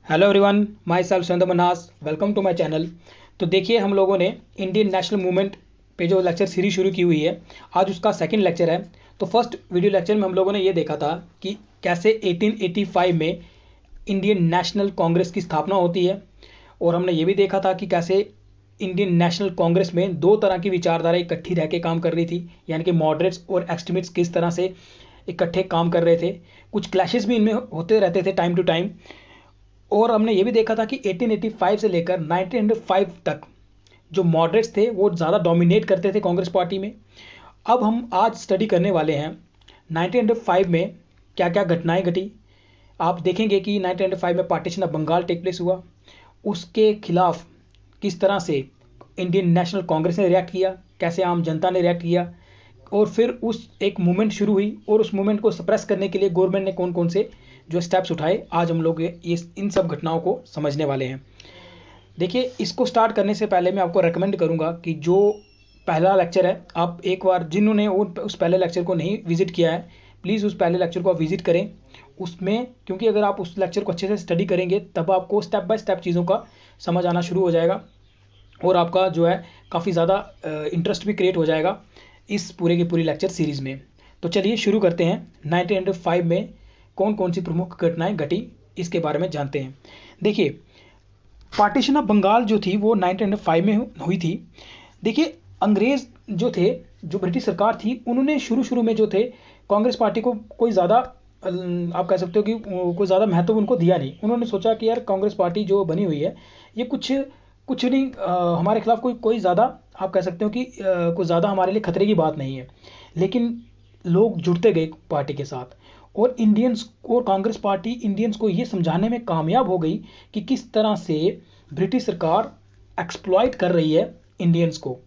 Hello everyone, myself Surendra Manhas, welcome to my channel. तो देखिए, हम लोगों ने इंडियन नेशनल मूवमेंट पे जो लेक्चर सीरीज शुरू की हुई है, आज उसका सेकंड लेक्चर है। तो फर्स्ट वीडियो लेक्चर में हम लोगों ने ये देखा था कि कैसे 1885 में इंडियन नेशनल कांग्रेस की स्थापना होती है, और हमने ये भी देखा था कि कैसे इंडियन नेशनल कांग्रेस में दो तरह की विचारधारा इकट्ठी रह के काम कर रही थी, यानी कि मॉडरेट्स और एक्सट्रीमिस्ट्स किस तरह से इकट्ठे काम कर रहे थे। कुछ क्लैशेस भी इनमें होते रहते थे टाइम टू टाइम। और हमने ये भी देखा था कि 1885 से लेकर 1905 तक जो मॉडरेट्स थे वो ज़्यादा डोमिनेट करते थे कांग्रेस पार्टी में। अब हम आज स्टडी करने वाले हैं 1905 में क्या क्या घटनाएं घटी। आप देखेंगे कि 1905 में partition of Bengal take place हुआ, उसके खिलाफ किस तरह से इंडियन नेशनल कांग्रेस ने रिएक्ट किया, कैसे आम जनता ने रिएक्ट किया, और फिर उस एक मूवमेंट शुरू हुई, और उस मूवमेंट को सप्रेस करने के लिए गवर्नमेंट ने कौन कौन से जो स्टेप्स उठाए, आज हम लोग ये इन सब घटनाओं को समझने वाले हैं। देखिए, इसको स्टार्ट करने से पहले मैं आपको रेकमेंड करूंगा कि जो पहला लेक्चर है, आप एक बार जिन्होंने उस पहले लेक्चर को नहीं विजिट किया है, प्लीज़ उस पहले लेक्चर को आप विजिट करें उसमें, क्योंकि अगर आप उस लेक्चर को अच्छे से स्टडी करेंगे तब आपको स्टेप बाय स्टेप चीज़ों का समझ आना शुरू हो जाएगा, और आपका जो है काफ़ी ज़्यादा इंटरेस्ट भी क्रिएट हो जाएगा इस पूरे की पूरी लेक्चर सीरीज़ में। तो चलिए शुरू करते हैं। 1905 में कौन कौन सी प्रमुख घटनाएं घटी, इसके बारे में जानते हैं। देखिए, पार्टीशन ऑफ बंगाल जो थी वो 1905 में हुई थी। देखिए, अंग्रेज जो थे, जो ब्रिटिश सरकार थी, उन्होंने शुरू में जो थे कांग्रेस पार्टी को कोई ज़्यादा आप कह सकते हो कि कोई ज़्यादा महत्व उनको दिया नहीं। उन्होंने सोचा कि यार कांग्रेस पार्टी जो बनी हुई है ये कुछ नहीं, हमारे खिलाफ कोई ज़्यादा आप कह सकते हो कि कोई ज़्यादा हमारे लिए खतरे की बात नहीं है। लेकिन लोग जुड़ते गए पार्टी के साथ, और इंडियंस और कांग्रेस पार्टी इंडियंस को ये समझाने में कामयाब हो गई कि किस तरह से ब्रिटिश सरकार एक्सप्लॉइट कर रही है इंडियंस को।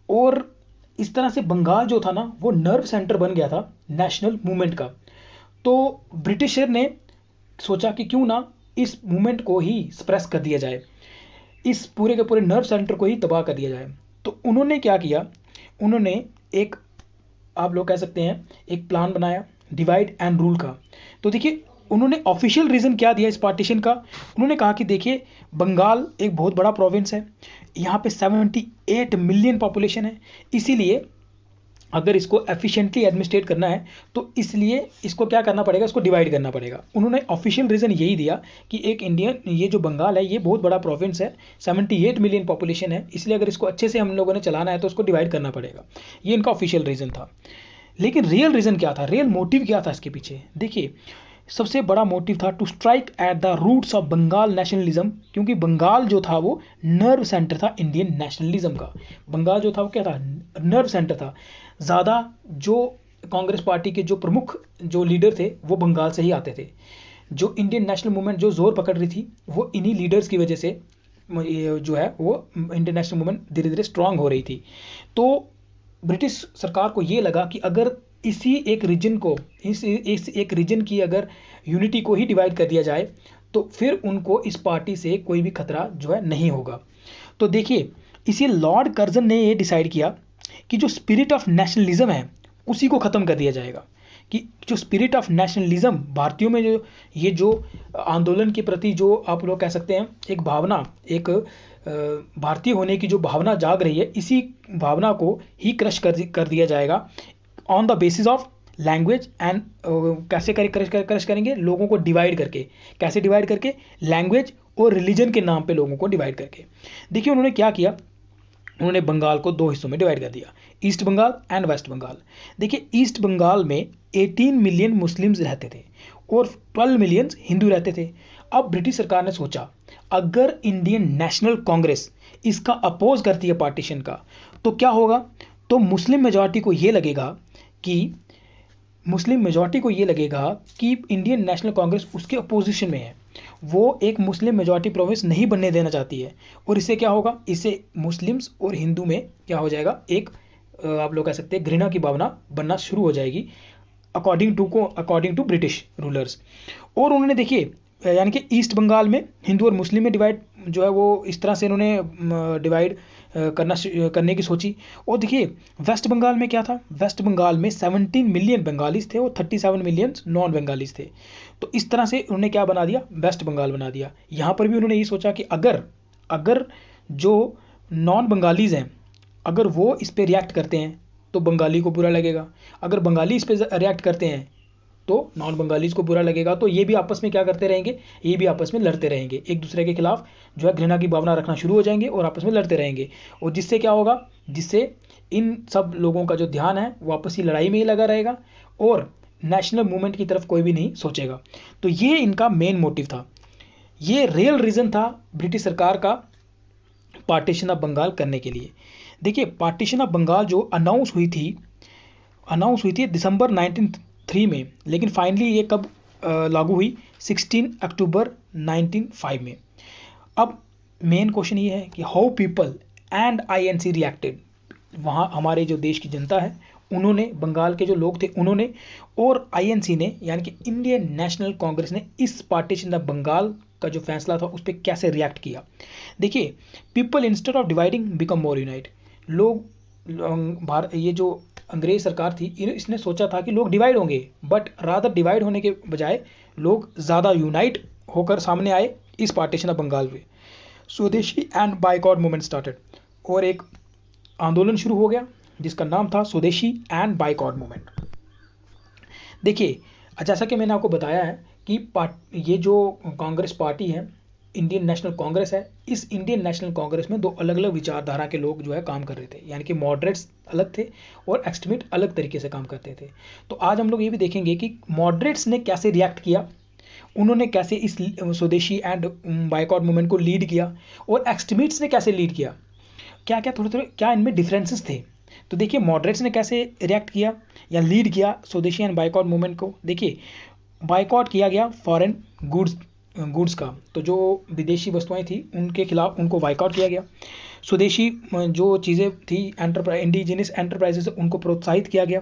और इस तरह से बंगाल जो था ना, वो नर्व सेंटर बन गया था नेशनल मूवमेंट का। तो ब्रिटिशर ने सोचा कि क्यों ना इस मूवमेंट को ही सप्रेस कर दिया जाए, इस पूरे के पूरे नर्व सेंटर को ही तबाह कर दिया जाए। तो उन्होंने क्या किया, उन्होंने एक, आप लोग कह सकते हैं, एक प्लान बनाया डिवाइड एंड रूल का। तो देखिए, उन्होंने ऑफिशियल रीज़न क्या दिया इस पार्टीशन का। उन्होंने कहा कि देखिए, बंगाल एक बहुत बड़ा प्रोविंस है, यहाँ पे 78 मिलियन पॉपुलेशन है, इसीलिए अगर इसको एफिशिएंटली एडमिनिस्ट्रेट करना है तो इसलिए इसको क्या करना पड़ेगा, इसको डिवाइड करना पड़ेगा। उन्होंने ऑफिशियल रीज़न यही दिया कि एक इंडियन, ये जो बंगाल है ये बहुत बड़ा प्रोविंस है, 78 मिलियन पॉपुलेशन है, इसलिए अगर इसको अच्छे से हम लोगों ने चलाना है तो उसको डिवाइड करना पड़ेगा। ये इनका ऑफिशियल रीज़न था। लेकिन रियल रीज़न क्या था, रियल मोटिव क्या था इसके पीछे? देखिए, सबसे बड़ा मोटिव था to strike at the roots of Bengal nationalism, क्योंकि बंगाल जो था वो नर्व सेंटर था इंडियन नेशनलिज्म का। बंगाल जो था वो क्या था, नर्व सेंटर था। ज़्यादा जो कांग्रेस पार्टी के जो प्रमुख जो लीडर थे वो बंगाल से ही आते थे। जो इंडियन नेशनल मूवमेंट जो जोर पकड़ रही थी वो इन्हीं लीडर्स की वजह से जो है वो इंडियन नेशनल मूवमेंट धीरे धीरे स्ट्रांग हो रही थी। तो ब्रिटिश सरकार को ये लगा कि अगर इसी एक रीजन को, इस एक रीजन की अगर यूनिटी को ही डिवाइड कर दिया जाए तो फिर उनको इस पार्टी से कोई भी खतरा जो है नहीं होगा। तो देखिए, इसी लॉर्ड कर्जन ने ये डिसाइड किया कि जो स्पिरिट ऑफ नेशनलिज्म है उसी को ख़त्म कर दिया जाएगा। कि जो स्पिरिट ऑफ नेशनलिज्म भारतीयों में जो आंदोलन के प्रति जो आप लोग कह सकते हैं एक भावना, एक भारतीय होने की जो भावना जाग रही है, इसी भावना को ही क्रश कर दिया जाएगा on the basis of language and, कैसे क्रश करेंगे, लोगों को डिवाइड करके। कैसे डिवाइड करके? लैंग्वेज और रिलीजन के नाम पे लोगों को डिवाइड करके। देखिए, उन्होंने क्या किया, उन्होंने बंगाल को दो हिस्सों में डिवाइड कर दिया, East Bengal and West Bengal. देखिए, ईस्ट बंगाल में 18 मिलियन मुस्लिम्स रहते थे और 12 मिलियन हिंदू रहते थे। अब ब्रिटिश सरकार ने सोचा, अगर इंडियन नेशनल कांग्रेस इसका अपोज करती है पार्टीशन का, तो क्या होगा, तो मुस्लिम मेजॉरिटी को ये लगेगा कि इंडियन नेशनल कांग्रेस उसके अपोजिशन में है, वो एक मुस्लिम मेजॉरिटी प्रोविंस नहीं बनने देना चाहती है। और इससे क्या होगा, इससे मुस्लिम्स और हिंदू में क्या हो जाएगा, एक आप लोग कह सकते हैं घृणा की भावना बनना शुरू हो जाएगी अकॉर्डिंग टू ब्रिटिश रूलर्स। और उन्होंने देखिए, यानी कि ईस्ट बंगाल में हिंदू और मुस्लिम में डिवाइड जो है वो इस तरह से इन्होंने डिवाइड करने की सोची। और देखिए वेस्ट बंगाल में क्या था, वेस्ट बंगाल में 17 मिलियन बंगालीज थे और 37 मिलियन नॉन बंगालीज थे। तो इस तरह से उन्होंने क्या बना दिया, वेस्ट बंगाल बना दिया। यहाँ पर भी उन्होंने ये सोचा कि अगर जो नॉन बंगालीज हैं अगर वो इस पर रिएक्ट करते हैं तो बंगाली को बुरा लगेगा, अगर बंगाली इस पर रिएक्ट करते हैं तो नॉन बंगालीज को बुरा लगेगा। तो ये भी आपस में क्या करते रहेंगे, ये भी आपस में लड़ते रहेंगे, एक दूसरे के खिलाफ जो है घृणा की भावना रखना शुरू हो जाएंगे और आपस में लड़ते रहेंगे। और जिससे क्या होगा, जिससे इन सब लोगों का जो ध्यान है वो आपसी लड़ाई में ही लगा रहेगा और नेशनल मूवमेंट की तरफ कोई भी नहीं सोचेगा। तो ये इनका मेन मोटिव था, ये रियल रीज़न था ब्रिटिश सरकार का पार्टीशन ऑफ बंगाल करने के लिए। देखिए पार्टीशन ऑफ बंगाल जो अनाउंस हुई थी दिसंबर 1903 में, लेकिन फाइनली ये कब लागू हुई, 16 अक्टूबर 1905 में। अब मेन क्वेश्चन ये है कि how people and INC reacted. वहाँ हमारे जो देश की जनता है उन्होंने, बंगाल के जो लोग थे उन्होंने, और आईएनसी ने यानी कि इंडियन नेशनल कांग्रेस ने इस पार्टीशन ऑफ बंगाल का जो फैसला था उस पर कैसे रिएक्ट किया। देखिए people instead of dividing become more unite. ये जो अंग्रेज सरकार थी इसने सोचा था कि लोग डिवाइड होंगे, बट रादर डिवाइड होने के बजाय लोग ज़्यादा यूनाइट होकर सामने आए इस पार्टीशन ऑफ बंगाल में। स्वदेशी एंड बायकॉट मूवमेंट स्टार्टेड, और एक आंदोलन शुरू हो गया जिसका नाम था स्वदेशी एंड बायकॉट मूवमेंट। देखिए जैसा कि मैंने आपको बताया है कि ये जो कांग्रेस पार्टी है, इंडियन नेशनल कांग्रेस है, इस इंडियन नेशनल कांग्रेस में दो अलग अलग विचारधारा के लोग जो है काम कर रहे थे, यानी कि मॉडरेट्स अलग थे और एक्सट्रीमिस्ट अलग तरीके से काम करते थे। तो आज हम लोग ये भी देखेंगे कि मॉडरेट्स ने कैसे रिएक्ट किया, उन्होंने कैसे इस स्वदेशी एंड बायकॉट मूवमेंट को लीड किया, और एक्सट्रीमिस्ट्स ने कैसे लीड किया, क्या क्या थोड़े क्या इनमें डिफरेंसेस थे। तो देखिए मॉडरेट्स ने कैसे रिएक्ट किया या लीड किया स्वदेशी एंड बायकॉट मूवमेंट को। देखिए बायकॉट किया गया फॉरेन गुड्स का, तो जो विदेशी वस्तुएं थी उनके खिलाफ उनको बायकॉट किया गया। स्वदेशी जो चीज़ें थी इंडिजिनस एंटरप्राइजेस उनको प्रोत्साहित किया गया।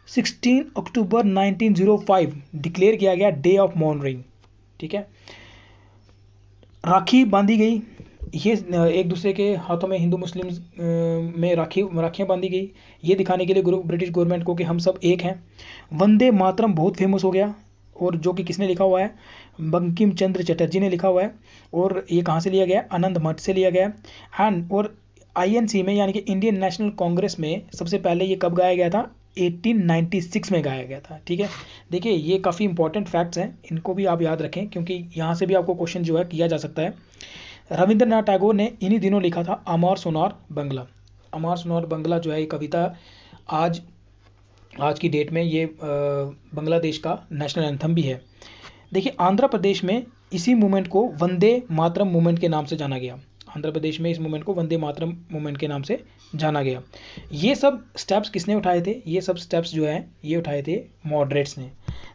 16 अक्टूबर 1905 डिक्लेयर किया गया डे ऑफ मॉर्निंग, ठीक है। राखी बांधी गई, ये एक दूसरे के हाथों में हिंदू मुस्लिम में राखियाँ बांधी गई, ये दिखाने के लिए ब्रिटिश गवर्नमेंट को कि हम सब एक हैं। वंदे मातरम बहुत फेमस हो गया, और जो कि किसने लिखा हुआ है, बंकिम चंद्र चटर्जी ने लिखा हुआ है, और ये कहाँ से लिया गया, आनंद मठ से लिया गया। एंड और आईएनसी में यानी कि इंडियन नेशनल कांग्रेस में सबसे पहले ये कब गाया गया था, 1896 में गाया गया था, ठीक है। देखिए ये काफ़ी इंपॉर्टेंट फैक्ट्स हैं, इनको भी आप याद रखें क्योंकि यहाँ से भी आपको क्वेश्चन जो है किया जा सकता है। रविंद्रनाथ टैगोर ने इन्हीं दिनों लिखा था अमर सोनार बंगला। अमर सोनार बंगला जो है ये कविता आज की डेट में ये बांग्लादेश का नेशनल एंथम भी है। देखिए आंध्र प्रदेश में इसी मूवमेंट को वंदे मातरम मूवमेंट के नाम से जाना गया। आंध्र प्रदेश में इस मूवमेंट को वंदे मातरम मूवमेंट के नाम से जाना गया। ये सब स्टेप्स किसने उठाए थे, ये सब स्टेप्स जो है ये उठाए थे मॉडरेट्स ने।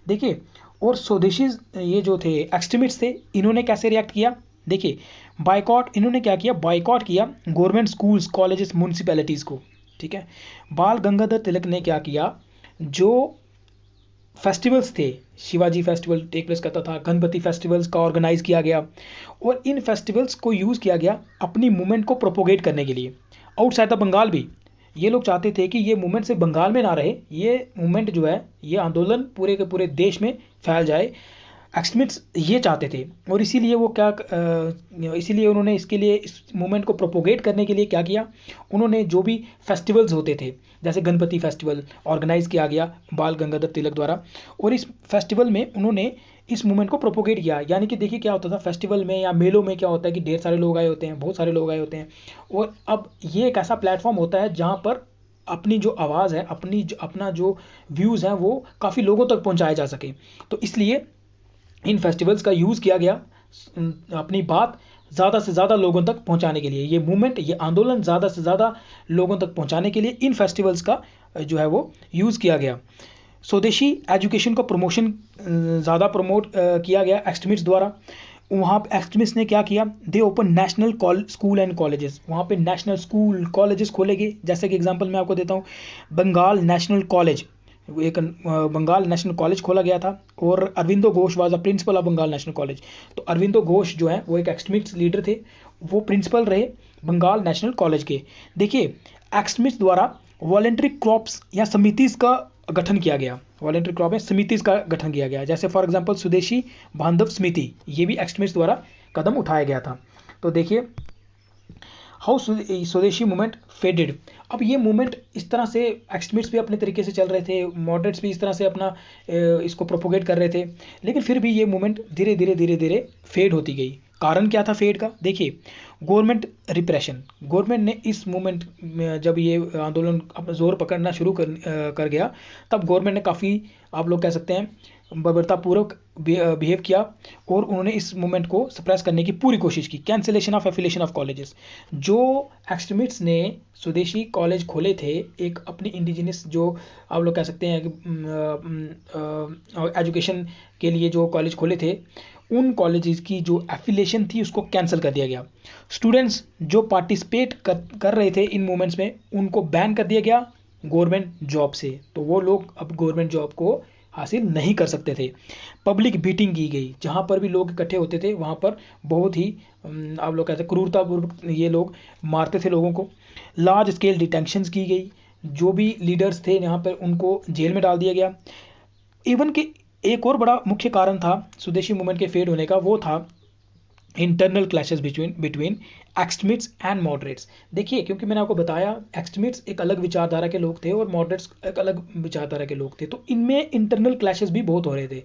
देखिए और स्वदेशी ये जो थे एक्सट्रीमिस्ट थे, इन्होंने कैसे रिएक्ट किया। देखिए बायकॉट, इन्होंने क्या किया, बायकॉट किया गवर्नमेंट स्कूल्स, कॉलेजेस, म्यूनसिपैलिटीज़ को, ठीक है। बाल गंगाधर तिलक ने क्या किया, जो फेस्टिवल्स थे, शिवाजी फेस्टिवल टेक प्लेस करता था, गणपति फेस्टिवल्स का ऑर्गेनाइज किया गया, और इन फेस्टिवल्स को यूज़ किया गया अपनी मूवमेंट को प्रोपोगेट करने के लिए आउटसाइड द बंगाल भी। ये लोग चाहते थे कि ये मूवमेंट सिर्फ बंगाल में ना रहे, ये मूवमेंट जो है, ये आंदोलन पूरे के पूरे देश में फैल जाए। एक्सट्रीमिस्ट ये चाहते थे, और इसीलिए इसीलिए उन्होंने इसके लिए इस मूवमेंट को प्रोपोगेट करने के लिए क्या किया, उन्होंने जो भी फेस्टिवल्स होते थे जैसे गणपति फेस्टिवल ऑर्गेनाइज किया गया बाल गंगाधर तिलक द्वारा, और इस फेस्टिवल में उन्होंने इस मूवमेंट को प्रोपोगेट किया। यानी कि देखिए क्या होता था फेस्टिवल में या मेलों में, क्या होता है कि ढेर सारे लोग आए होते हैं, बहुत सारे लोग आए होते हैं, और अब ये एक ऐसा प्लेटफॉर्म होता है जहाँ पर अपनी जो आवाज़ है, अपना जो व्यूज़ हैं वो काफ़ी लोगों तक पहुँचाया जा सके। तो इसलिए इन फेस्टिवल्स का यूज़ किया गया अपनी बात ज़्यादा से ज़्यादा लोगों तक पहुंचाने के लिए। ये मूवमेंट, ये आंदोलन ज़्यादा से ज़्यादा लोगों तक पहुंचाने के लिए इन फेस्टिवल्स का जो है वो यूज़ किया गया। स्वदेशी एजुकेशन का प्रमोशन ज़्यादा प्रमोट किया गया एक्सट्रीमिस्ट द्वारा। वहाँ एक्सट्रीमिस्ट ने क्या किया, दे open national school and colleges. वहाँ पे नेशनल स्कूल कॉलेजेस खोले गए। जैसे कि एग्जांपल मैं आपको देता हूँ, बंगाल नेशनल कॉलेज, एक बंगाल नेशनल कॉलेज खोला गया था, और Aurobindo Ghosh was the principal of Bengal National College. तो अरविंदो घोष जो है वो एक एक्सट्रीमिस्ट लीडर थे, वो प्रिंसिपल रहे बंगाल नेशनल कॉलेज के। देखिए एक्समिट्स द्वारा वॉलेंट्री क्रॉप्स या समितिस का गठन किया गया, वॉलेंट्री क्रॉप या समितिस का गठन किया गया, जैसे फॉर एग्जांपल स्वदेशी बांधव समिति, ये भी एक्समिट्स द्वारा कदम उठाया गया था। तो देखिए हाउ स्वदेशी मूवमेंट फेडेड। अब ये मूवमेंट इस तरह से एक्सट्रीमिस्ट्स भी अपने तरीके से चल रहे थे, मॉडरेट्स भी इस तरह से अपना इसको प्रोपोगेट कर रहे थे, लेकिन फिर भी ये मूवमेंट धीरे धीरे धीरे धीरे फेड होती गई। कारण क्या था फेड का? देखिए गवर्नमेंट रिप्रेशन, गवर्नमेंट ने इस मूवमेंट में जब ये आंदोलन अपना जोर पकड़ना शुरू कर गया, तब गवर्नमेंट ने काफ़ी, आप लोग कह सकते हैं, बर्बरतापूर्वक बिहेव किया और उन्होंने इस मूवमेंट को सप्रेस करने की पूरी कोशिश की। Cancellation of affiliation of colleges, जो एक्सट्रीमिस्ट्स ने स्वदेशी कॉलेज खोले थे, एक अपनी इंडिजिनस जो आप लोग कह सकते हैं एजुकेशन के लिए जो कॉलेज खोले थे, उन कॉलेजेस की जो एफिलिएशन थी उसको कैंसिल कर दिया गया। स्टूडेंट्स जो पार्टिसिपेट कर रहे थे इन मूवमेंट्स में, उनको बैन कर दिया गया गवर्नमेंट जॉब से, तो वो लोग अब गवर्नमेंट जॉब को हासिल नहीं कर सकते थे। पब्लिक बीटिंग की गई, जहाँ पर भी लोग इकट्ठे होते थे वहाँ पर बहुत ही आप लोग कहते हैं क्रूरतापूर्वक ये लोग मारते थे लोगों को। लार्ज स्केल डिटेंशंस की गई, जो भी लीडर्स थे यहाँ पर उनको जेल में डाल दिया गया। इवन कि एक और बड़ा मुख्य कारण था स्वदेशी मूवमेंट के फेड होने का, वो था internal clashes between extremists and moderates. देखिए क्योंकि मैंने आपको बताया एक्सट्रीमिस्ट्स एक अलग विचारधारा के लोग थे और मॉडरेट्स एक अलग विचारधारा के लोग थे, तो इनमें इंटरनल क्लैशेस भी बहुत हो रहे थे।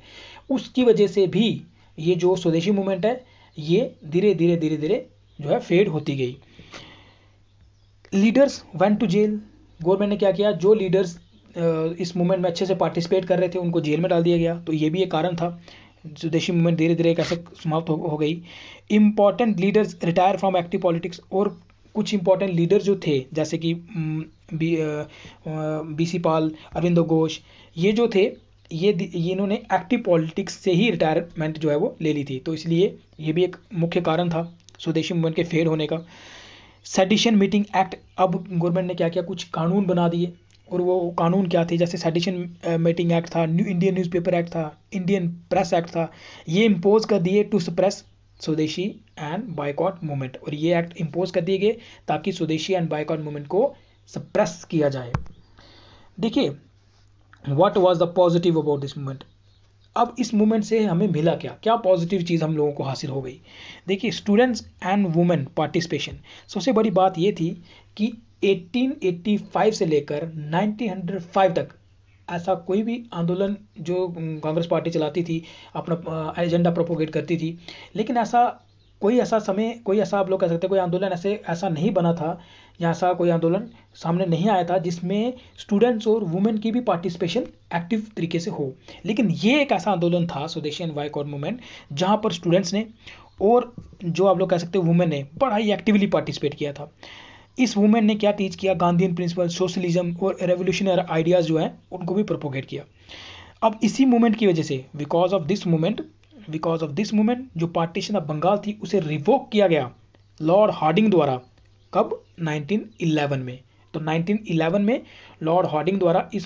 उसकी वजह से भी ये जो स्वदेशी मूवमेंट है ये धीरे धीरे धीरे धीरे जो है फेड होती गई। Leaders went to jail, government ने क्या किया, जो लीडर्स इस मूवमेंट में अच्छे से पार्टिसिपेट कर रहे थे उनको जेल में डाल दिया गया, तो ये भी एक कारण था। स्वदेशी मूवमेंट धीरे धीरे कैसे समाप्त हो गई। Important leaders retire from active politics, और कुछ इंपॉर्टेंट लीडर जो थे जैसे कि बीसी पाल, अरविंदो घोष, ये जो थे ये इन्होंने एक्टिव पॉलिटिक्स से ही रिटायरमेंट जो है वो ले ली थी, तो इसलिए ये भी एक मुख्य कारण था स्वदेशी मूवमेंट के फेड होने का। सेडिशन मीटिंग एक्ट, अब गवर्नमेंट ने क्या किया, कुछ कानून बना दिए, और वो कानून क्या थे, जैसे सेडिशन मीटिंग एक्ट था, न्यू इंडियन न्यूज़पेपर एक्ट था, इंडियन प्रेस एक्ट था, ये इम्पोज कर दिए टू सप्रेस स्वदेशी एंड बायकॉट मूवमेंट, और ये एक्ट इम्पोज कर दिए गए ताकि स्वदेशी एंड बायकॉट मूवमेंट को सप्रेस किया जाए। देखिए what was the positive about this movement. अब इस मूवमेंट से हमें मिला क्या, क्या पॉजिटिव चीज़ हम लोगों को हासिल हो गई। देखिए स्टूडेंट्स एंड वुमेन पार्टिसिपेशन, सबसे बड़ी बात ये थी कि 1885 से लेकर 1905 तक ऐसा कोई भी आंदोलन जो कांग्रेस पार्टी चलाती थी, अपना एजेंडा प्रोपोगेट करती थी, लेकिन कोई ऐसा आप लोग कह सकते हैं कोई आंदोलन ऐसा नहीं बना था, या ऐसा कोई आंदोलन सामने नहीं आया था जिसमें स्टूडेंट्स और वुमेन की भी पार्टिसिपेशन एक्टिव तरीके से हो। लेकिन ये एक ऐसा आंदोलन था स्वदेशी एंड बायकॉट मूवमेंट, जहाँ पर स्टूडेंट्स ने और जो आप लोग कह सकते हैं वुमेन ने बड़ा ही एक्टिवली पार्टिसिपेट किया था। इस वुमेन ने क्या टीच किया, गांधीयन प्रिंसिपल, सोशलिज्म और रेवोल्यूशनरी आइडियाज़ जो हैं उनको भी प्रोपोगेट किया। अब इसी मूवमेंट की वजह से बिकॉज ऑफ दिस मूवमेंट जो पार्टीशन ऑफ बंगाल थी उसे रिवोक किया गया लॉर्ड हार्डिंग द्वारा। कब? 1911 में। तो 1911 में लॉर्ड हार्डिंग द्वारा इस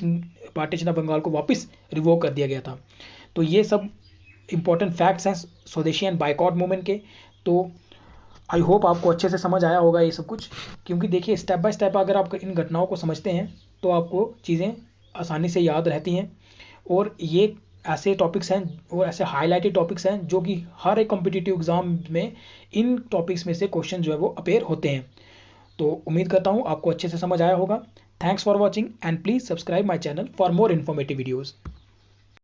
पार्टीशन ऑफ बंगाल को वापस रिवोक कर दिया गया था। तो ये सब इंपॉर्टेंट फैक्ट्स हैं स्वदेशी एंड बायकॉट मूवमेंट के। तो आई होप आपको अच्छे से समझ आया होगा ये सब कुछ, क्योंकि देखिए स्टेप बाय स्टेप अगर आप इन घटनाओं को समझते हैं तो आपको चीज़ें आसानी से याद रहती हैं, और ये ऐसे टॉपिक्स हैं और ऐसे हाईलाइटेड टॉपिक्स हैं जो कि हर एक कॉम्पिटिटिव एग्जाम में इन टॉपिक्स में से क्वेश्चन जो है वो अपेयर होते हैं। तो उम्मीद करता हूँ आपको अच्छे से समझ आया होगा। Thanks for watching and please subscribe my channel for more informative videos.